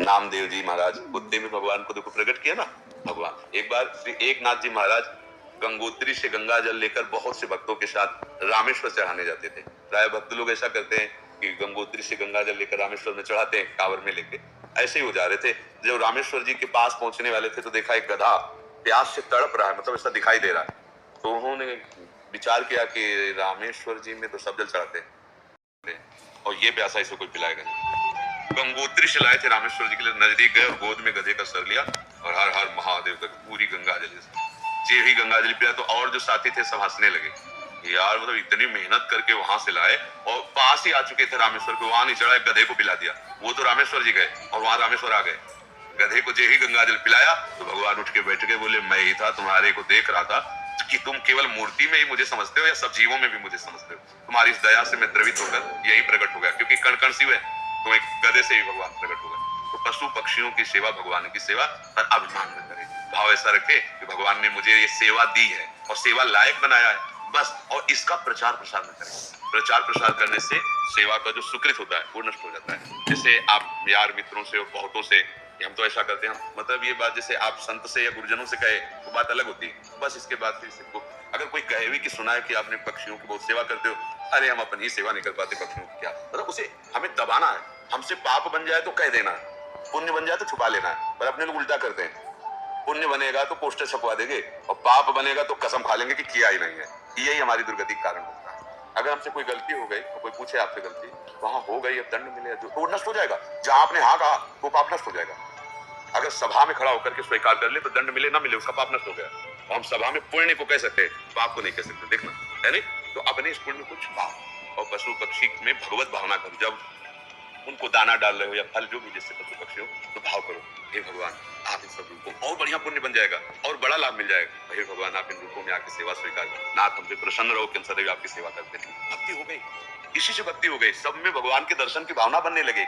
नामदेव जी महाराज कुत्ते में भगवान को देखो प्रकट किया ना। भगवान एक बार श्री एकनाथ जी महाराज गंगोत्री से गंगा जल लेकर बहुत से भक्तों के साथ रामेश्वर चढ़ाने जाते थे। प्राय भक्त लोग ऐसा करते हैं कि गंगोत्री से गंगा जल लेकर रामेश्वर में चढ़ाते हैं कांवर में लेके। ऐसे ही हो जा रहे थे। जब रामेश्वर जी के पास पहुंचने वाले थे तो देखा एक गधा प्यास से तड़प रहा है, मतलब ऐसा दिखाई दे रहा है। तो उन्होंने विचार किया कि रामेश्वर जी में तो सब जल चढ़ाते हैं और ये प्यासा इसे कोई पिलाएगा नहीं। गंगोत्री से लाए थे रामेश्वर जी के लिए, नजदीक गए और गोद में गधे का सर लिया और हर हर महादेव तक पूरी गंगा जल जे ही गंगा जल पिया। तो और जो साथी थे सब हंसने लगे, यार मतलब इतनी मेहनत करके वहां से लाए और पास ही आ चुके थे रामेश्वर के, वहां नहीं चढ़ा, गधे को पिला दिया। वो तो रामेश्वर जी गए और वहां रामेश्वर आ गए। गधे को जे ही गंगा जल पिलाया तो भगवान उठ के बैठ गए, बोले मैं ही था, तुम्हारे को देख रहा था कि तुम केवल मूर्ति में ही मुझे समझते हो या सब जीवों में भी मुझे समझते हो। तुम्हारी इस दया से मैं द्रवित होकर यही प्रकट हो गया, क्योंकि कण कण शिव है तो एक गधे से ही भगवान प्रकट हो गए। तो पशु पक्षियों की सेवा भगवान की सेवा पर अभिमान न करें, भाव ऐसा रखे कि भगवान ने मुझे ये सेवा दी है और सेवा लायक बनाया है बस, और इसका प्रचार प्रसार न करें। प्रचार प्रसार करने से सेवा का जो सुकृत होता है वो नष्ट हो जाता है। जैसे आप यार मित्रों से और बहुतों से, हम तो ऐसा करते हैं, मतलब ये बात जैसे आप संत से या गुरुजनों से कहे वो बात अलग होती है। बस इसके बाद फिर सिर्फ अगर कोई कहे भी कि सुना है कि आपने पक्षियों की बहुत सेवा करते हो, अरे हम अपनी सेवा नहीं कर पाते पक्षियों की क्या, मतलब उसे हमें दबाना है। हमसे पाप बन जाए तो कह देना है, पुण्य बन जाए तो छुपा लेना है। पर अपने लोग उल्टा करते हैं, पुण्य बनेगा तो पोस्टर छपवा देंगे और पाप बनेगा तो कसम खा लेंगे कि किया ही नहीं है। यही हमारी दुर्गति का कारण होता है। अगर हमसे कोई गलती हो गई तो कोई पूछे आपसे गलती वहां हो गई, अब दंड मिलेगा तो वो नष्ट हो जाएगा। जहां आपने हाँ कहा वो पाप नष्ट हो जाएगा। अगर सभा में खड़ा होकर के स्वीकार कर ले तो दंड मिले ना मिले उसका पाप नष्ट हो गया। तो हम सभा में पुण्य को कह सकते हैं, पाप को नहीं कह सकते, देखना है नहीं। तो अपने इस पुण्य को छुपाओ और पशु पक्षी में भगवत भावना करो। जब उनको दाना डाल रहे हो या फल जो भी जिससे पशु पक्षी हो तो भाव करो, हे भगवान आप इन सब रूपों, और बढ़िया पुण्य बन जाएगा और बड़ा लाभ मिल जाएगा। हे भगवान आप इन रूपों में आके सेवा स्वीकार करो, नाथ हमसे प्रसन्न रहो कि हम सदैव आपकी सेवा करते हैं। भक्ति हो गई, इसी से भक्ति हो गई, सब में भगवान के दर्शन की भावना बनने लगे।